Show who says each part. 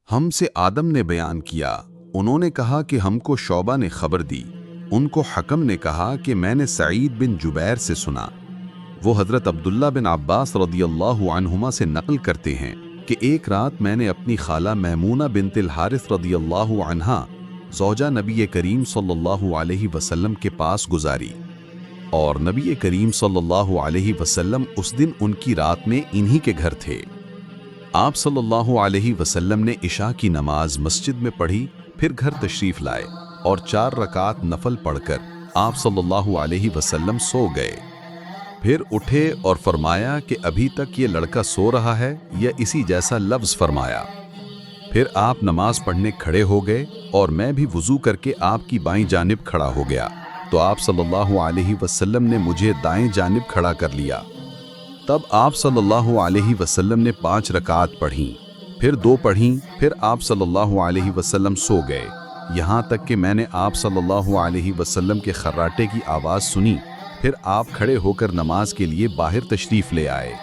Speaker 1: ہم سے آدم نے بیان کیا، انہوں نے کہا کہ ہم کو شعبہ نے خبر دی، ان کو حکم نے کہا کہ میں نے سعید بن جبیر سے سنا۔ وہ حضرت عبداللہ بن عباس رضی اللہ عنہما سے نقل کرتے ہیں کہ ایک رات میں نے اپنی خالہ میمونہ بنت الحارث رضی اللہ عنہا زوجہ نبی کریم صلی اللہ علیہ وسلم کے پاس گزاری، اور نبی کریم صلی اللہ علیہ وسلم اس دن ان کی رات میں انہی کے گھر تھے۔ آپ صلی اللہ علیہ وسلم نے عشاء کی نماز مسجد میں پڑھی، پھر گھر تشریف لائے اور 4 رکعت نفل پڑھ کر آپ صلی اللہ علیہ وسلم سو گئے۔ پھر اٹھے اور فرمایا کہ ابھی تک یہ لڑکا سو رہا ہے یا اسی جیسا لفظ فرمایا۔ پھر آپ نماز پڑھنے کھڑے ہو گئے اور میں بھی وضو کر کے آپ کی بائیں جانب کھڑا ہو گیا، تو آپ صلی اللہ علیہ وسلم نے مجھے دائیں جانب کھڑا کر لیا۔ تب آپ صلی اللہ علیہ وسلم نے 5 رکعت پڑھیں، پھر 2 پڑھیں، پھر آپ صلی اللہ علیہ وسلم سو گئے، یہاں تک کہ میں نے آپ صلی اللہ علیہ وسلم کے خراٹے کی آواز سنی۔ پھر آپ کھڑے ہو کر نماز کے لیے باہر تشریف لے آئے۔